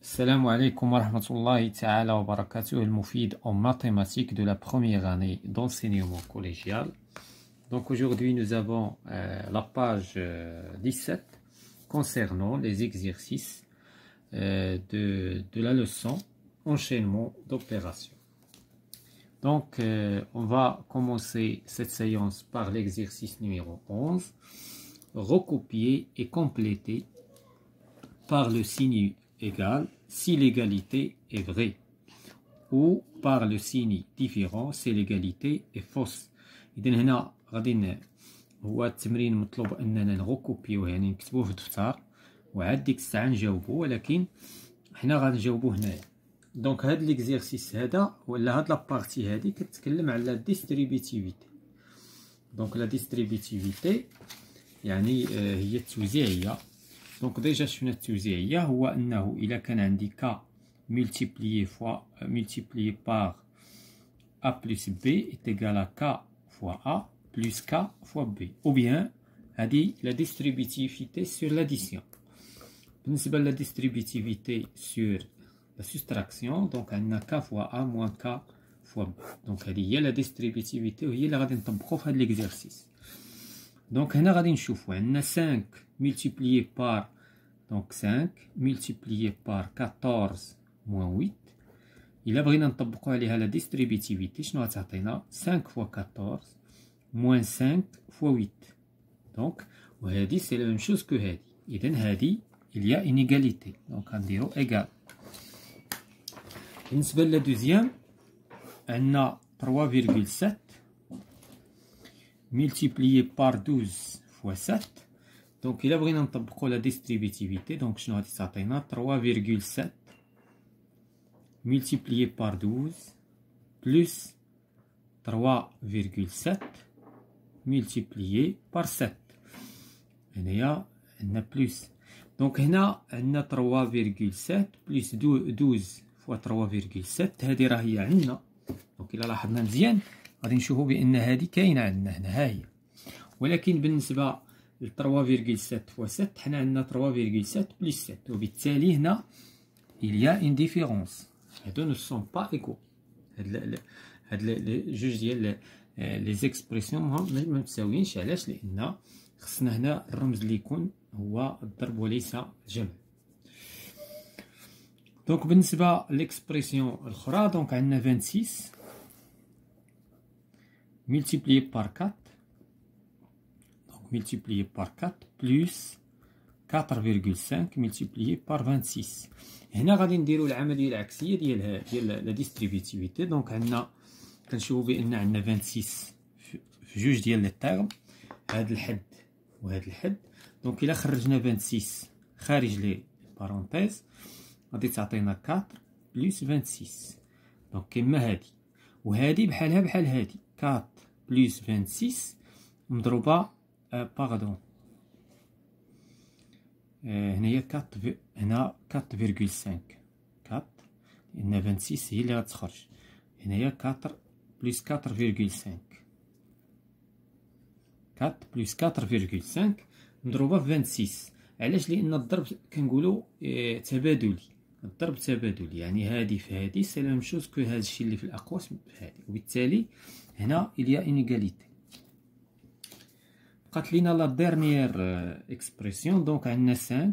Salam alaikum wa rahmatullahi ta'ala wa barakatuh, le Moufid en mathématiques de la première année d'enseignement collégial. Donc aujourd'hui nous avons la page 17 concernant les exercices de la leçon enchaînement d'opérations. Donc on va commencer cette séance par l'exercice numéro 11, recopier et compléter par le signe égal si l'égalité est vraie, ou par le signe différent si l'égalité est fausse. إذن هنا غادي هو التمرين مطلوب أننا نغوكوبيوه، يعني نكتبوه في الدفتر وعاد ديك الساعة نجاوبوه، ولكن حنا غنجاوبوه هنايا. دونك هاد ليكزيرسيس هذا ولا هاد لابارتي هادي كتكلم على الديستريبيتيفيتي. دونك لا ديستريبيتيفيتي يعني هي التوزيعية. دونك ديجا شفنا التوزيعية هو أنه إلا كان عندي ك multiplié par A plus B est égal à K fois A plus K fois B. Ou bien, هذه la distributivité sur l'addition. بالنسبة la distributivité sur la soustraction, donc عندنا K fois A moins K fois B. Donc هذه هي la distributivité وهي اللي غادي نطبقو في هذا l'exercice. Donc هنا غادي نشوفو عندنا 5 multiplié par donc 5 multiplié par 14 moins 8. إلا بغينا نطبقو عليها لا ديستريبيتيفيتي شنو غتعطينا 5 fois 14 moins 5 fois 8. دونك وهادي سي لا ميم شوز كو هادي. إذن هادي il y a une égalité. دونك غنديرو égal. بالنسبة لا دوزيام عندنا 3,7 multiplié par 12 fois 7. Donc, il a besoin de la distributivité. Donc, je vais vous 3,7 multiplié par 12 plus 3,7 multiplié par 7. Il y a plus. Donc, il y a 3,7 plus 12 fois 3,7. هذه راهي عندنا. Donc, إلا لاحظنا مزيان غادي نشوفوا بأن هذه كاينة عندنا هنا ها هي. ولكن بالنسبة 3,7 fois 7 حنا عندنا 3,7 plus 7 وبالتالي هنا il y a une différence. هادو ne sont pas égaux. هاد جوج ديال لي زيكسبرسيون ما متساويينش. علاش؟ لأن خصنا هنا الرمز اللي يكون هو الضرب وليس الجمع. دونك بالنسبة ليكسبرسيون الأخرى دونك عندنا 26 multiplié par 4 multiplié par 4 plus 4,5 multiplié par 26. هنا غادي نديرو العملية العكسية ديال لا ديستريبيتيفيتي. دونك عندنا كنشوفو بأن عندنا 26 في جوج ديال لي تيرم، هاد الحد وهاد الحد. دونك إلا خرجنا 26 خارج لي بارونتيز غادي تعطينا 4 بلس 26. دونك كيما هادي وهادي بحالها بحال هادي 4 بلس 26 مضروبة باردون هنايا 4 هنا 4,5 4 لأن 26 هي اللي غتخرج. هنايا 4 بلس 4,5 4 بلس 4,5 مضروبة في 26. علاش؟ لأن الضرب كنقولو تبادلي. الضرب تبادلي يعني هادي في هادي سي لا ميم شوز كو هاد الشي اللي في الأقواس في هادي، وبالتالي هنا il y a une égalité. بقات لينا لا ديرنيير اكسبرسيون. دونك عندنا 5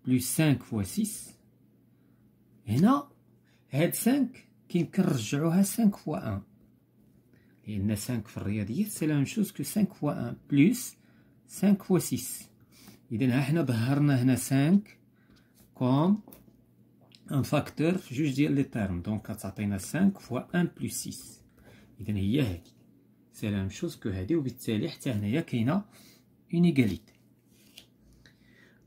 بلس 5 فوا 6. هنا هاد 5 كيمكن نرجعوها 5 فوا 1 لأن 5 في الرياضيات سي لا ميم شوز كو 5 فوا 1 بلس 5 فوا 6. إذن ها حنا ظهرنا هنا 5 كوم ان فاكتور في جوج ديال لي تيرم. دونك كتعطينا 5 فوا 1 بلس 6. إذن هي هادي سي لا ميم شوز كو هادي، وبالتالي حتى هنايا كاينه اون ايغاليتي.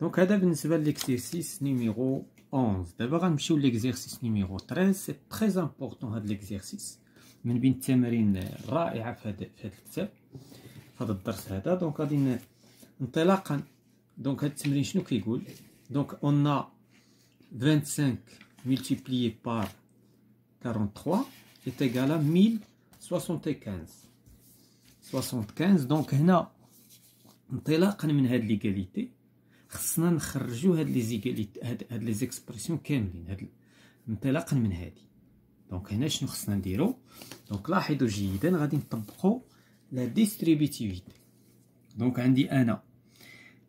دونك هذا بالنسبه ليكزيرسيس نيميرو 11. دابا غنمشيو ليكزيرسيس نيميرو 13. سي تري امبورطون هاد ليكزيرسيس، من بين التمارين الرائعه في هذا الكتاب في هذا الدرس هذا. دونك غادي انطلاقا دونك هاد التمرين شنو كيقول؟ دونك اون 25 multiplié par 43 est égal à 1075. دونك هنا انطلاقا من هاد ليغاليتي خصنا نخرجوا هاد لي زيكاليتي، هاد لي زيكسبرسيون كاملين، هاد انطلاقا من هادي. دونك هنا شنو خصنا نديرو؟ دونك لاحظوا جيدا غادي نطبقوا لا ديستريبيتيفيتي. دونك عندي انا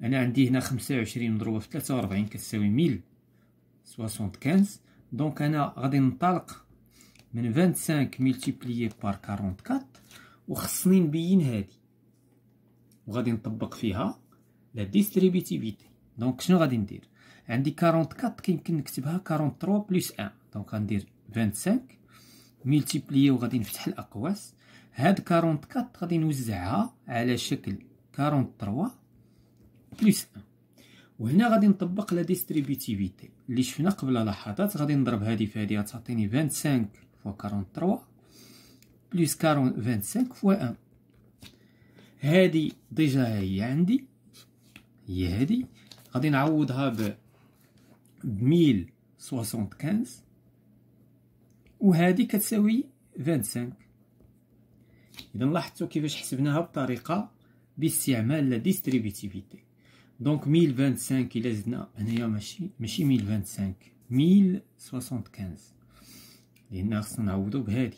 عندي هنا 25 مضروبه في 43 كتساوي 1075. دونك انا غادي ننطلق من 25 ملتيبليي بار 44 وخصني نبين هادي وغادي نطبق فيها لا ديستريبيتيفيتي. دونك شنو غادي ندير؟ عندي 44 كيمكن نكتبها 43 بلس 1. دونك غندير 25 ملتيبليي وغادي نفتح الاقواس. هاد 44 غادي نوزعها على شكل 43 بلس 1. وهنا غادي نطبق لا ديستريبيتيفيتي اللي شفنا قبل لحظات. غادي نضرب هادي في هادي غتعطيني 25 فوا 43 بلس 25 فوا 1. هادي ديجا هي عندي، هي هادي غادي نعوضها ب 1075 وهادي كتساوي 25. اذا لاحظتوا كيفاش حسبناها بطريقه باستعمال لا ديستريبيتيفيتي. دونك 1025 الا زدنا هنايا ماشي 1025 1075 لان خصنا نعوضو بهادي.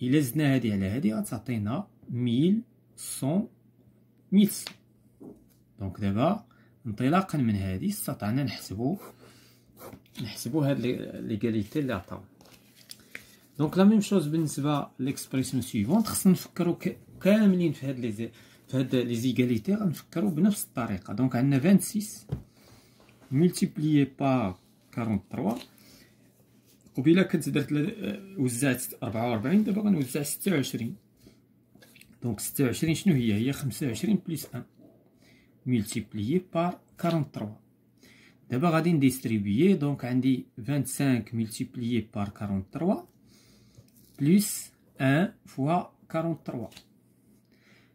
الا زدنا هادي على هادي غتعطينا 1100. دونك دابا انطلاقا من هادي استطعنا نحسبو هاد ليغاليتي اللي عطاونا. دونك لا ميم شوز بالنسبه ليكسبريسيون سويفونت. خصنا نفكروا كاملين في هاد لي زيغاليتي غنفكروا بنفس الطريقه. دونك عندنا 26 ملتيبليي بار 43. قبيله كنت درت وزعت 44، دابا غنوزع 26. دونك 26 شنو هي 25 بلس 1 ملتيبليي بار 43. دابا غادي نديستريبيي. دونك عندي 25 ملتيبليي بار 43 بلس 1 فوا 43.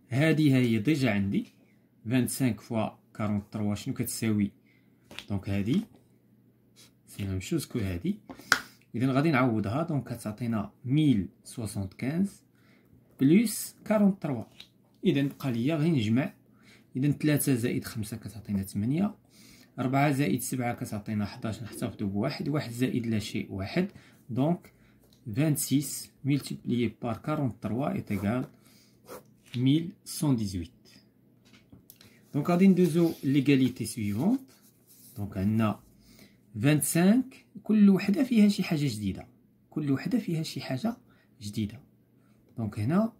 هادي هي ديجا عندي 25 فوا 43 شنو كتساوي؟ دونك هادي سي ميم شوز كو هادي. اذا غادي نعوضها. دونك كتعطينا 1075 بلس 43. اذا بقى ليا غير نجمع. اذا 3 زائد 5 كتعطينا 8، 4 زائد 7 كتعطينا 11 نحتفظوا بواحد، 1 زائد لا شيء 1. دونك 26 multiplié par 43 est égal 1118. Donc غادي ندوزو l'égalité suivante. دونك عندنا 25 كل وحده فيها شي حاجه جديده، كل وحده فيها شي حاجه جديده. دونك هنا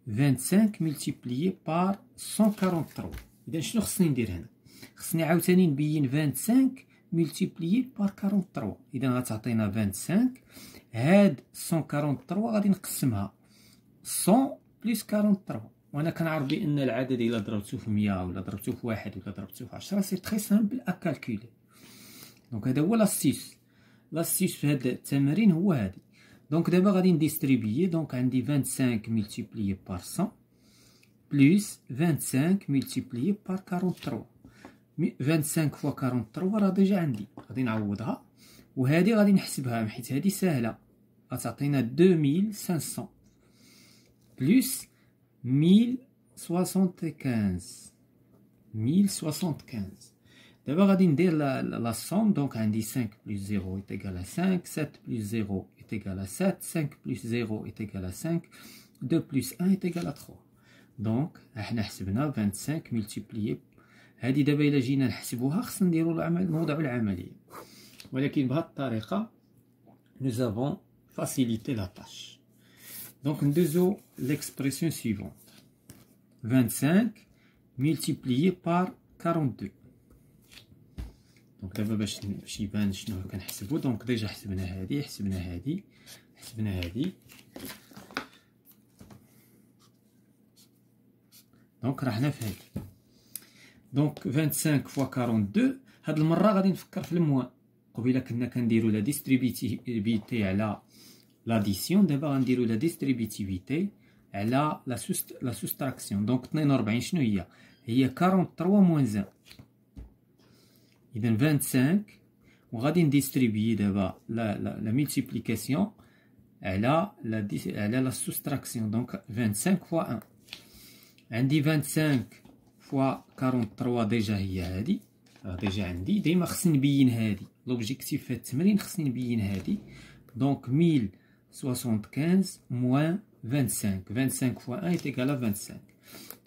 25 multiplié par 143. اذا شنو خصني ندير هنا؟ خصني عاوتاني نبين 25 multiplié par 43. اذا غتعطينا 25. هاد 143 غادي نقسمها 100 بلس 43. وانا كنعرف بان العدد الا ضربته في 100 ولا ضربته في 1 ولا ضربته في 10 سي تري سامبل ا كالكولي. دونك هذا هو لاستيس. لاستيس في هاد التمارين هو هادي. دونك دابا غادي نديستريبيي. دونك عندي 25 ملتيبليي بار 100 بلس 25 ملتيبليي بار 43. 25 فوا 43 راه ديجا عندي، غادي نعوضها. وهادي غادي نحسبها حيت هادي ساهله، غتعطينا 2500 بلس 1075. دابا غادي ندير لا سوم. دونك عندي 5 بلس 0 est égal à 5، 7 بلس 0 est égal à 7، 5 بلس 0 est égal à 5، 2 بلس 1 est égal à 3. دونك احنا حسبنا 25 ملتيبليي. هادي دابا الا جينا نحسبوها خصنا نديرو نوضعو العمليه، ولكن بهاد الطريقه nous avons facilité la tâche. Donc ندوزو l'expression suivante. 25 multiplié par 42. دونك دابا باش يبان شنو كنحسبو. دونك ديجا حسبنا هادي، حسبنا هادي، حسبنا هادي. دونك راه حنا في هادي. دونك 25 فوا 42. هاد المره غادي نفكر في الموان. قبيله كنا كنديرو لا ديستريبيتيفيتي على لاديسيون، دابا غنديرو لا ديستريبيتيفيتي على لا سوستراكسيون. دونك 42 شنو هي 43 موان 1. اذا 25 وغادي نديستريبيي دابا لا ملتيبليكاسيون على لا سوستراكسيون. دونك 25 فوا 1. عندي 25 فوا 43 ديجا هي هادي، ديجا عندي. ديما خصني نبين هادي، لوبجيكتيف في هاد التمرين خصني نبين هادي. دونك 1075 موان 25، 25 فوا 1 إيتيكال 25.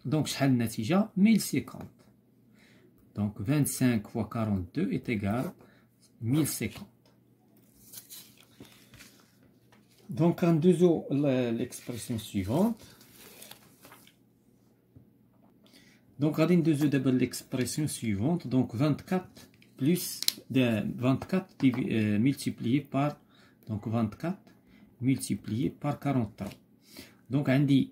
دونك شحال النتيجة؟ 1050. دونك 25 فوا 42 إيتيكال 1050. دونك غندوزو ليكسبرسيون سويفونت. دونك غادي ندوزو دابا ليكسبرسيون سويفونت. دونك 24 بلس 24 ملتيبليي بار، دونك 24 ملتيبليي بار 43. دونك عندي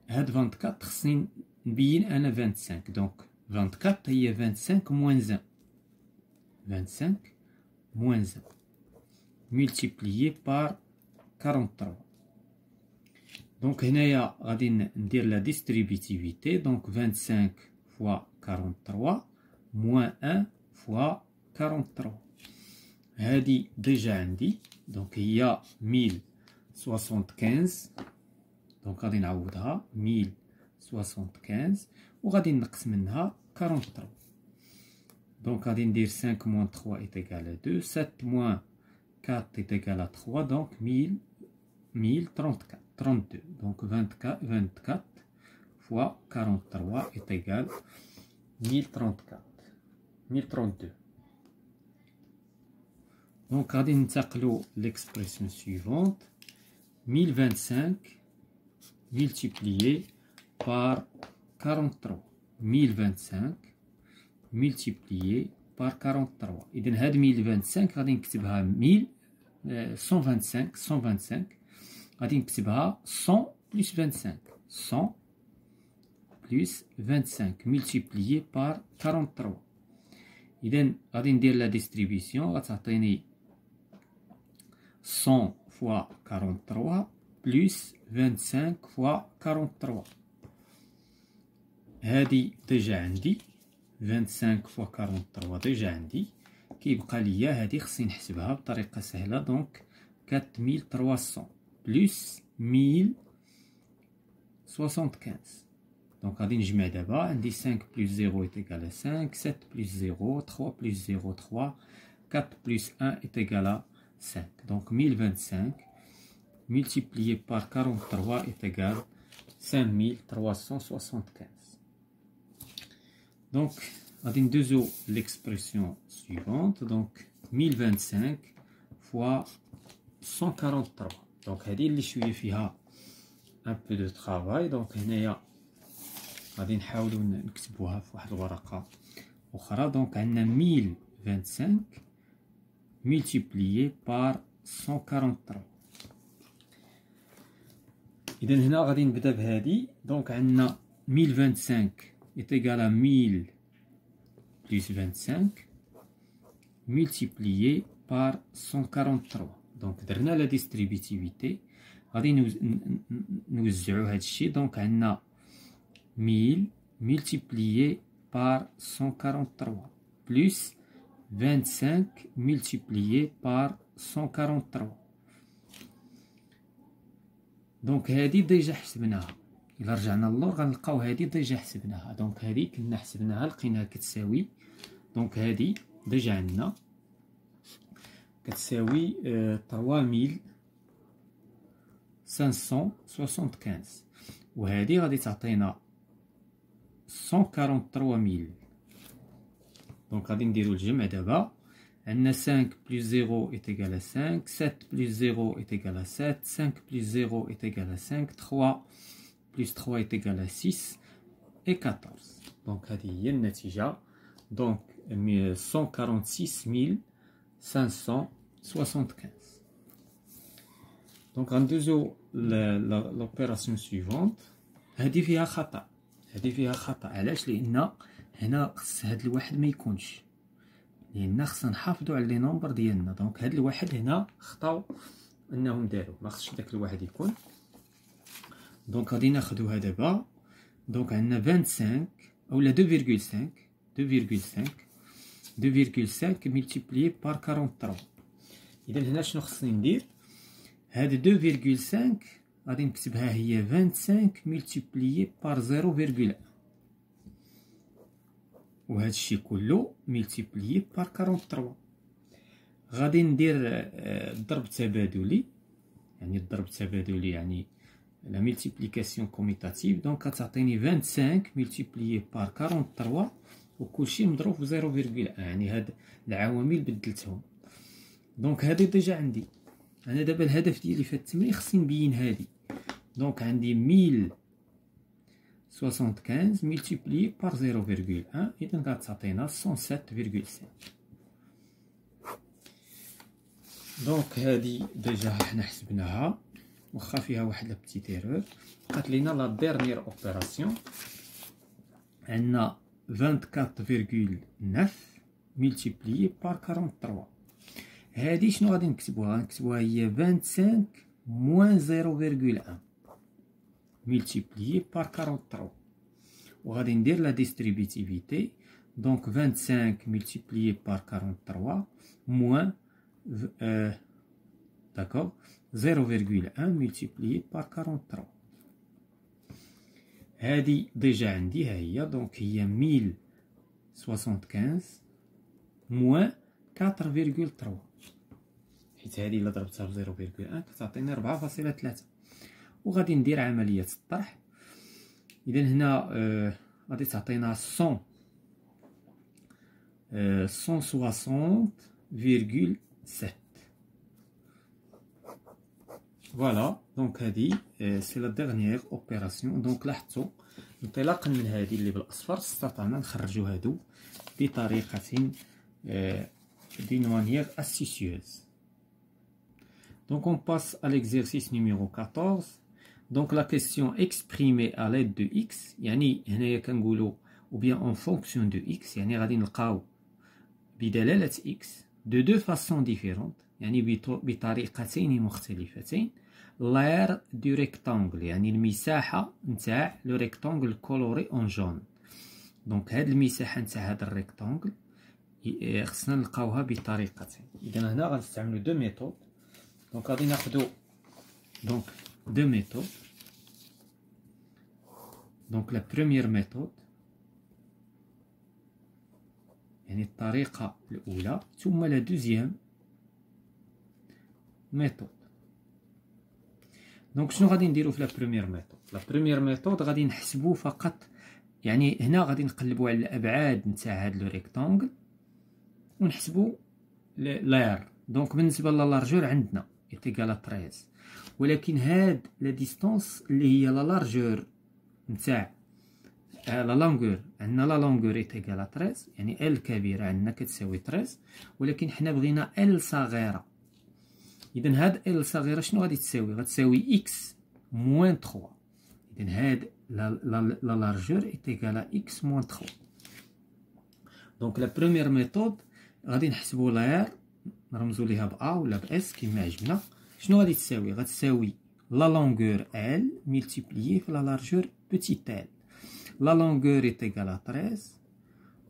هاد 24 خصني نبين انا 25. دونك 24 هي 25 موان 1، 25 موان 1 ملتيبليي بار 43. دونك هنايا غادي ندير لا ديستريبيتيفيتي. دونك 25 فوا 43 موان 1 فوا 43. هادي ديجا عندي، دونك هي 1075. دونك غادي نعوضها 1075 وغادي نقص منها 43. دونك غادي ندير 5 موان 3 إيتيكال 2، 7 موان 4 إيتيكال 3. دونك 1032. دونك 24 فوا 43 إيتيكال 1032. دونك غادي ننتقلو ليكسبرسيون سويفونت. 1025 multiplié par 43. 1025 multiplié par 43. إذن هاد 1025 غادي نكتبها 125 غادي نكتبها 100 plus 25. 100 plus 25 multiplié par 43. إذن غادي ندير لا ديستريبيسيون، غتعطيني 100 fois 43 plus 25 fois 43. هادي ديجا عندي 25 fois 43 ديجا عندي. كيبقى ليا هادي خصني نحسبها بطريقة سهلة. دونك 4300 plus 1075. دونك غادي نجمع دابا. عندي 5 plus 0 est égal à 5، 7 plus 0، 3 plus 0 3، 4 plus 1 est égal à 5. Donc 1025 multiplié par 43 est égal à 5375. Donc غادي ندوزو l'expression suivante. Donc 1025 fois 143. Donc هذه اللي شويه فيها un peu de travail. Donc هنايا غادي نحاولو نكتبوها في واحد الورقة أخرى. دونك عندنا 1025 multiplié par 143. إذن هنا غادي نبدا بهادي. دونك عندنا 1025 est égal à 1000 plus 25 multiplié par 143. دونك درنا لا ديستريبيتيفيتي. غادي نوزعو هادشي. دونك عندنا 1000 multiplié par 143 plus 25 multiplié par 143. دونك هادي ديجا حسبناها. إلا رجعنا اللور غنلقاو هادي ديجا حسبناها. دونك هادي كنا حسبناها لقيناها كتساوي. دونك هادي ديجا عندنا كتساوي 3575. وهادي غادي تعطينا 143000. دونك غادي نديرو الجمع دابا. عندنا 5 plus 0 est égal à 5، 7 plus 0 est égal à 7، 5 plus 0 est égal à 5، 3 plus 3 est égal à 6 et 14. دونك هذه هي النتيجة. دونك 146575. دونك غندوزو لوبيراسيون سويفونت. هذه فيها خطأ. هذه فيها خطأ. علاش؟ لأن هنا خص هاد الواحد ما يكونش، لأن خصنا نحافظو على لي نومبر ديالنا. دونك هاد الواحد هنا خطاو أنهم داروه، ما خصش داك الواحد يكون. دونك غادي ناخدوها دابا. دونك عندنا 25 أولا 2,5 multiplié par 43. إذا هنا شنو خصني ندير؟ هاد 2,5 غادي نكتبها هي 25 multiplié par 0,1. وهذا الشيء كله ملتيبليي بار 43. غادي ندير الضرب التبادلي، يعني الضرب التبادلي يعني لا ملتيبليكاسيون كوميتاتيف. دونك غتعطيني 25 ملتيبليي بار 43 وكلشي مضروب في 0.1. يعني هاد العوامل بدلتهم. دونك هادي ديجا عندي. انا دابا الهدف ديالي في هاد التمرين خصني نبين هادي. دونك عندي 1075 ملتيبليي بار 0.1، اذا غتعطينا 107.5. دونك هادي ديجا حنا حسبناها، واخا فيها واحد لا بتيت ايرور. بقات لينا لا ديرنيير اوبيراسيون، عندنا 24.9 ملتيبليي بار 43. هادي شنو غادي نكتبوها؟ نكتبوها هي 25 موان 0.1 ملتيبليي بار 43. وغادي ندير لا ديستريبيتيفيتي. دونك 25 ملتيبليي بار 43 موان d'accord 0.1 ملتيبليي بار 43. هادي ديجا عندي ها هي. دونك هي 1075 موان 4.3، حيت هادي الا ضربتها في 0.1 كتعطيني 4.3. وغادي ندير عملية الطرح. اذا هنا غادي تعطينا 160.7. فوالا. دونك هادي سي لا ديرنيير اوبيراسيون. دونك لاحظتوا انطلاقا من هادي اللي بالاصفر استطعنا نخرجوا هادو بطريقة d'une manière astucieuse. Donc on passe à l'exercice numéro 14. Donc la question exprimée à l'aide de x، يعني هنايا كنقولوا ou bien en fonction de x، يعني غادي نلقاو بدلالة x de deux façons différentes، يعني بطريقتين مختلفتين. l'aire du rectangle، يعني المساحة نتاع لو ريكتانجل كولوري اون جون. دونك هاد المساحة نتاع هاد الريكتانجل خصنا نلقاوها بطريقتين. اذا هنا غنستعملو دو ميثود. دونك غادي ناخدو دونك دو ميثود. دونك لا بروميير ميثود يعني الطريقة الأولى، ثم لا دوزيام ميثود. دونك شنو غادي نديرو في لا بروميير ميثود؟ لا بروميير ميثود غادي نحسبو فقط، يعني هنا غادي نقلبو على الأبعاد نتاع هاد لو ريكتانجل ونحسبو لير. دونك بالنسبة للارجور عندنا إيتيكال 13، ولكن هاد لا ديستونس اللي هي لا لارجور نتاع لا لونغور، عندنا لا لونغور إيتيكال 13، يعني ال كبيرة عندنا كتساوي 13، ولكن حنا بغينا ال صغيرة. إذا هاد ال صغيرة شنو غادي تساوي؟ غتساوي إكس موان 3. إذا هاد لا لارجور إيتيكال إكس موان 3. دونك لا بروميير ميثود غادي نحسبو لير، نرمزو ليها ب أ ولا ب إس كيما عجبنا. شنو غادي تساوي؟ غتساوي لا لونغور ال ملتيبليي في لا لارجور بوتيت ال. لا لونغور إيتيكال 13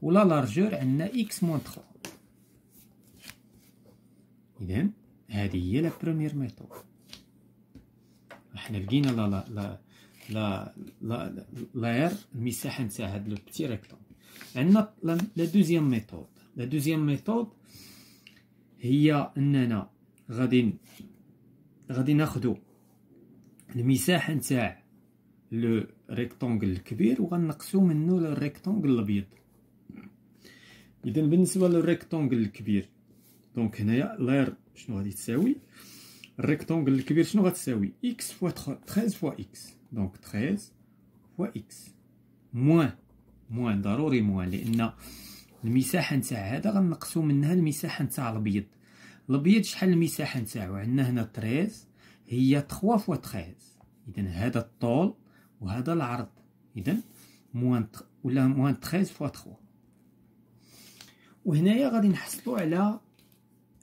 ولا لارجور عندنا إكس موان 3. إذا هذه هي لا بروميير ميثود. حنا لقينا لا لاير المساحة نتاع هاد لو بتي ريكتانغل. عندنا لا دوزيام ميثود. لا دوزيام ميثود هي اننا غادي ناخدو المساحة نتاع لو ريكتانغل الكبير وغنقصو منو للريكتانغل الابيض. اذا بالنسبة للريكتانغل الكبير، دونك هنايا لاير شنو غادي تساوي؟ الريكتانغل الكبير شنو غتساوي؟ إكس فوا 13 فوا إكس. دونك 13 فوا إكس موان ضروري موان، لأن المساحة نتاع هذا غنقصو منها المساحة نتاع الأبيض. الأبيض شحال المساحة نتاعو؟ عندنا هنا 13 هي 3 فوا 13. إذا هذا الطول وهذا العرض، إذا موان 13 فوا 3. وهنايا غادي نحصلو على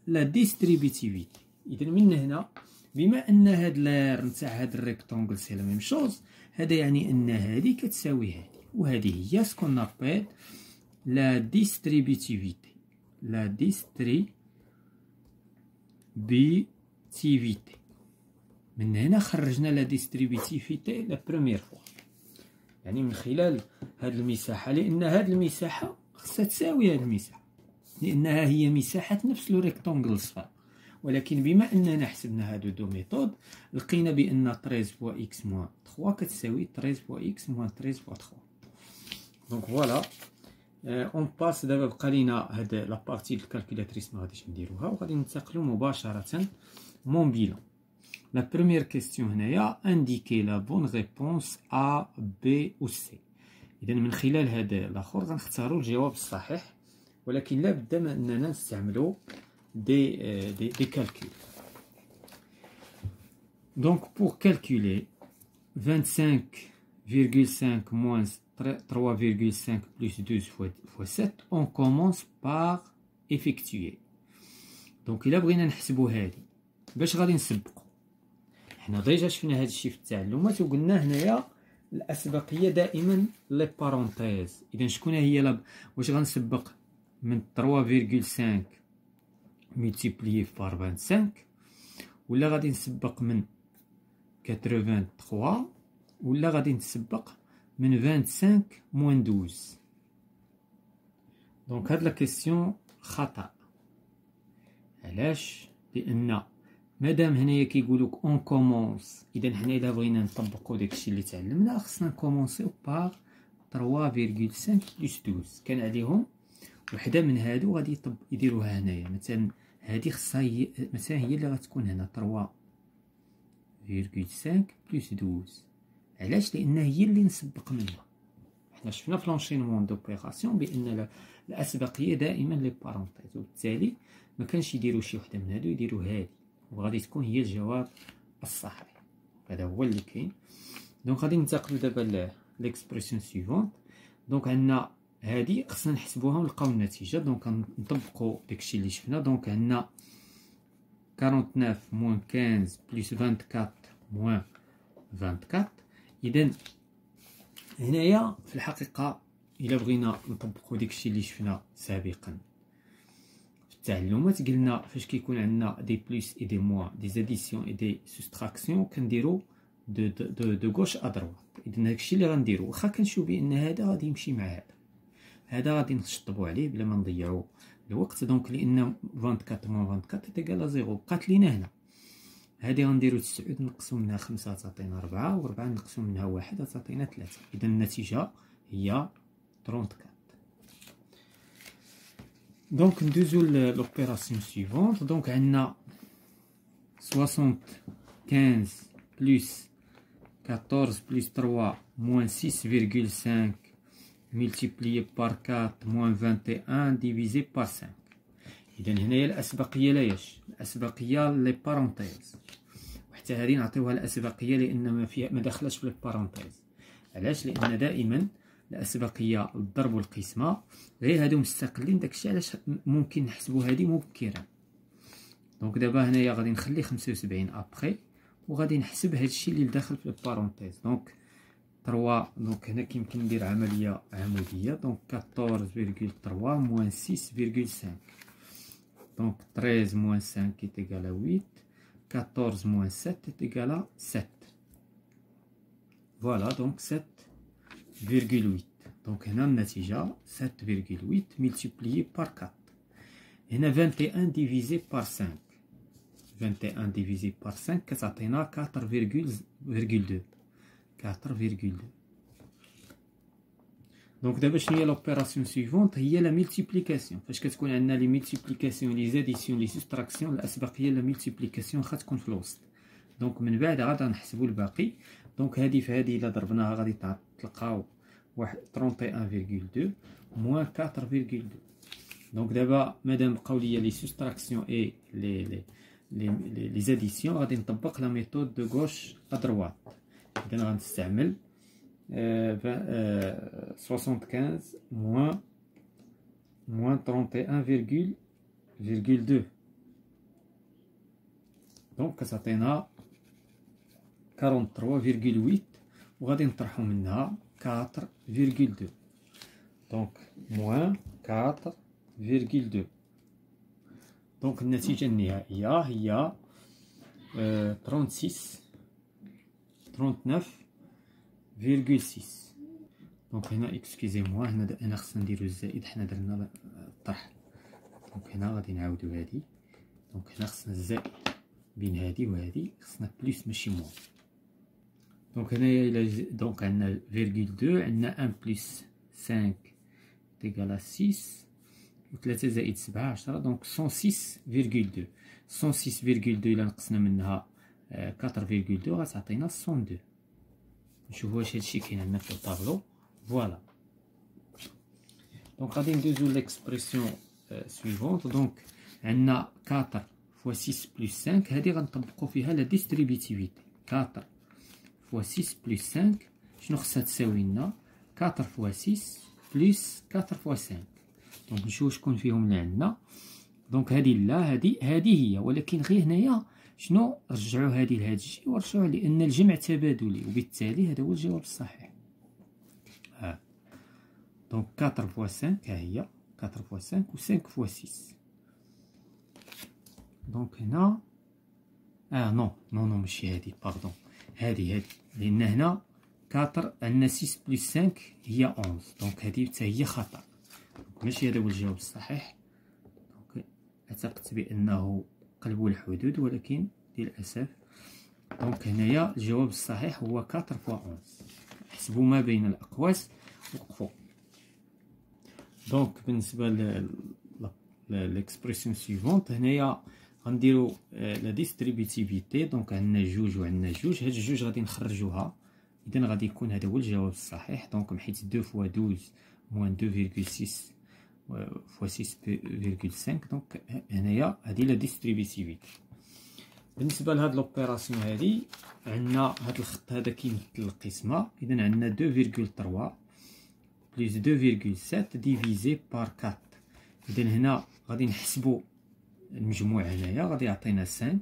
لا ديستريبيتيفيتي. إذا من هنا بما أن هاد لاير نتاع هاد الريكتانغل سي لا ميم شوز، هذا يعني أن هادي كتساوي هادي، وهذه هي سكون نابيل لا ديستريبيتيفيتي. لا ديستريبيتيفيتي. من هنا خرجنا لا ديستريبيتيفيتي لا بروميير فوا، يعني من خلال هاد المساحة، لأن هاد المساحة خصها تساوي هاد المساحة، لأنها هي مساحة نفس لو ريكتونغل الصفر. ولكن بما أننا حسبنا هادو دو ميثود، لقينا بأن 13 فوا إكس موان 3 كتساوي 13 فوا إكس موان 13 فوا 3. دونك فوالا. اون باس دابا بقى لينا هاد لا بارتي د الكالكولاتريس ما غاديش نديروها، وغادي ننتقلو مباشرة مون بيلون. لا بروميير كيستيون هنايا انديكي لا بون ريبونس ا بي و سي. اذا من خلال هذا الاخر غنختاروا الجواب الصحيح، ولكن لا بد من اننا نستعملوا دي كالكول. دونك بور كالكولي 25,5 moins 3,5 plus 12 fois 7, on commence par effectuer. دونك الا بغينا نحسبوا هادي باش غادي نسبقوا، حنا ديجا شفنا هاد الشيء في التعلمات وقلنا هنايا الاسبقيه دائما لي بارونتيز. اذا شكون هي واش غنسبق من 3,5 multiplié par 25، ولا غادي نسبق من 83، ولا غادي نسبق من 25 moins 12. دونك هاد لا كيسيون خطأ. علاش؟ لأن مادام هنايا كيقولوك اون كومونس، اذا حنا الا بغينا نطبقو داكشي اللي تعلمنا خصنا نكومونسيو باغ 3,5 بلس 12. كان عليهم وحده من هادو غادي يديروها هنايا. مثلا هادي خصها هي مثلا هي اللي غتكون هنا 3,5 بلس 12. علاش؟ لان هي اللي نسبق منها. حنا شفنا في لونشينمون دوبيراسيون بان الاسبقيه دائما لي بارونتيز، وبالتالي ما كانش يديروا شي وحده من هادو، يديروا هادي، وغادي تكون هي الجواب الصحيح. هذا هو اللي كاين. دونك غادي ننتقلوا دابا ليكسبرسيون سيفونت. دونك عندنا هادي خصنا نحسبوها ونلقاو النتيجه. دونك نطبقوا داكشي اللي شفنا. دونك عندنا 49 moins 15 plus 24 moins 24. اذا هنايا في الحقيقه الا بغينا نطبقوا داكشي اللي شفنا سابقا في التعلمات، قلنا فاش كيكون عندنا دي بلس اي دي موان، دي زاديسيون اي دي سوستراكسيون، كنديرو دو غوش ا دروات. اذا داكشي اللي غنديرو، واخا كنشوف بان هذا غادي يمشي مع هذا غادي نشطبوا عليه بلا ما نضيعوا الوقت. دونك لان 24 موان 24 تيكال 0 بقات لينا هنا. هادي غنديرو 9 نقصو منها 5 تعطينا 4، و4 نقصو منها 1 تعطينا 3. اذا النتيجه هي 34. دونك ندوزو لوبيراسيون سيفونت. دونك عندنا 75 بلس 14 بلس 3 موان 6,5 multiplié par 4 moins 21 divisé par 5. إذا هنايا الأسبقية لاياش؟ الأسبقية لي بارونتيز، وحتى هذه نعطيوها الأسبقية لأن ما داخلاش في لي بارونتيز. علاش؟ لأن دائما الأسبقية الضرب والقسمة غير هادو مستقلين، داكشي علاش ممكن نحسبو هادي مبكرا. دونك دابا هنايا غادي نخلي 75 أبخي، وغادي نحسب هادشي اللي داخل في لي بارونتيز. دونك 3. دونك هنا كيمكن ندير عملية عمودية. دونك 14,3 moins 6,5. دونك 13 moins 5 est égal à 8. 14 moins 7 est égal à 7. Voilà, donc 7,8. دونك هنا النتيجة 7,8 multiplié par 4. هنا 21 divisé par 5. 21 divisé par 5 كتعطينا 4,2. 4,2. دونك دابا شنو هي لوبيراسيون سيفونت؟ هي لا ملتيبليكاسيون. فاش كتكون عندنا لي ملتيبليكاسيون لي زاديسيون لي سوستراكسيون، الاسبقيه لا ملتيبليكاسيون واخا تكون في الوسط. دونك من بعد غادا نحسبوا الباقي. دونك هذه في هذه الا ضربناها غادي تلقاو 31,2 موان 4,2. دونك دابا مادام بقاو ليا لي سوستراكسيون اي لي زاديسيون، غادي نطبق لا ميثود دو غوش ا دروات. إذا غنستعمل 75 moins 31,2. دونك كتعطينا 43,8، وغادي نطرحو منها 4,2. دونك موان 4,2. دونك النتيجة النهائية هي 39,6. دونك هنا اكسكيزي موا، هنا خصنا نديرو الزائد، حنا درنا الطرح. دونك هنا غادي نعاودو هادي، دونك هنا خصنا الزائد بين هادي وهادي، خصنا بليس ماشي موان. دونك هنايا الى دونك عندنا فيرغول دو، عندنا ان بليس 5 تيكالا 6 و 3 زائد 7 10، دونك 106.2. 106.2 الى نقصنا منها 4.2 غتعطينا 102. نشوفو واش هادشي كاين عندنا في الطابلو. فوالا. دونك غادي ندوزو ليكسبرسيون سويفونت. دونك عندنا 4 fois 6 plus 5، هادي غنطبقو فيها لا ديستريبيتيفيتي. 4 fois 6 plus 5 شنو خصها تساوي لنا؟ 4 fois 6 plus 4 fois 5. دونك نشوفو شكون فيهم اللي عندنا. دونك هادي لا، هادي هي، ولكن غير هنايا شنو رجعوا هادي لهاد الشيء ورجعوا، لان الجمع تبادلي، وبالتالي هذا هو الجواب الصحيح. دونك 4 fois 5 ها هي 4 fois 5 و 5 fois 6. دونك هنا نو ماشي هادي، باردون، هادي لان هنا 4 عندنا 6 بلس 5 هي 11، دونك هادي حتى هي خطأ، دونك ماشي هذا هو الجواب الصحيح. دونك اعتقدت بانه قلبوا الحدود، ولكن للاسف. دونك هنايا الجواب الصحيح هو 4 fois 11. حسبوا ما بين الاقواس وقفوا. دونك بالنسبه ليكسبرسيون سويفونت، هنايا غنديرو لا ديستريبيتيفيتي. دونك عندنا جوج وعندنا جوج، هاد الجوج غادي نخرجوها، اذا غادي يكون هذا هو الجواب الصحيح. دونك حيت 2 fois 12 moins 2,6 fois 6,5. دونك هنايا هادي لا ديستريبيتيفيتي. بالنسبه لهاد لوبيراسيون هادي، عندنا هاد الخط هذا كيمثل القسمه، اذا عندنا 2,3 بلس 2,7 ديفيزي بار 4. اذا هنا غادي نحسبوا المجموع، هنايا غادي يعطينا 5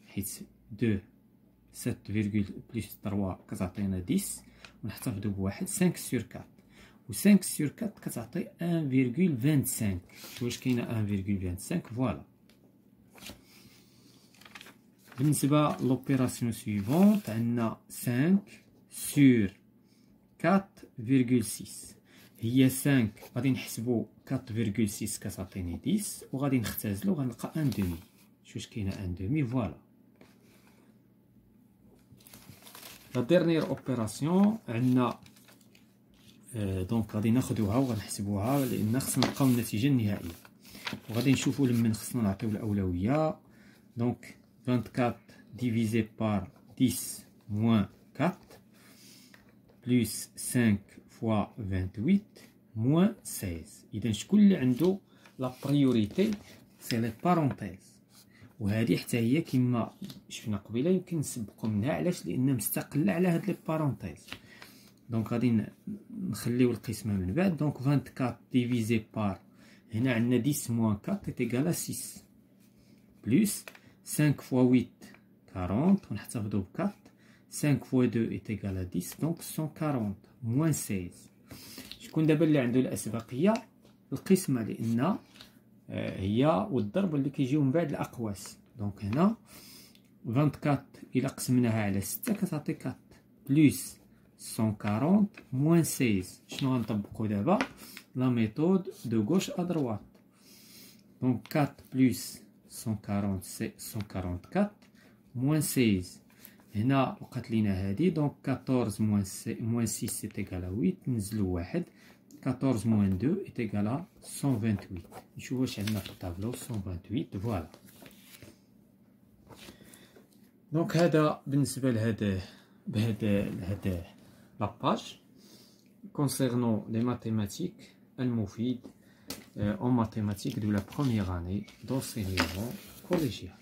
حيت 2 7 بلس 3 كتعطينا 10، ونحتفظوا بواحد 5 sur 4، و 5 sur 4 كتعطي 1,25. واش كاينه 1,25؟ فوالا. بالنسبه لوبيراسيون سويفونت، عندنا 5 sur 4,6. هي 5 غادي نحسبوا 4,6 كتعطيني 10، وغادي نختزلو غنلقى 1/2. واش كاينه 1/2؟ فوالا. لا ديرنيير اوبيراسيون عندنا دونك غادي ناخدوها وغنحسبوها، لان خصنا نلقاو النتيجه النهائيه، وغادي نشوفوا لمن خصنا نعطيو الاولويه. دونك 24 ديفيزي بار 10 موان 4 بلس 5 فوا 28 موان 16. اذا شكون اللي عنده لا بريوريتي؟ سي لي بارونتيز، وهذه حتى هي كما شفنا قبيله يمكن نسبقوا منها. علاش؟ لان مستقله على هاد لي بارونتيز. دونك غادي نخليو القسمه من بعد. دونك 24 ديفيزي بار، هنا عندنا 10 موان 4 ايكال 6 بلس 5 فوا 8 40، ونحتفظوا ب 4. 5 فوا 2 ايكال 10، دونك 140 موان 16. شكون دابا اللي عنده الاسبقيه؟ القسمه، لان هي والضرب اللي كيجيو من بعد الاقواس. دونك هنا 24 الى قسمناها على 6 كتعطي 4 بلس 140 موان 16. شنو غنطبقوا دابا؟ لا ميثود دو غوش ا دروات. دونك 4 بلس 140 سي 144 موان 16. هنا وقعت لينا هادي. دونك 14 موان 6 سي ايكال 8، نزلو واحد. 14 موان 2 ايكال 128. نشوفو واش عندنا في الطابلو. 128. فوالا. دونك هذا بالنسبه لهذا لاباج concernant les mathématiques المفيد en mathématiques de la première année d'enseignement collégial.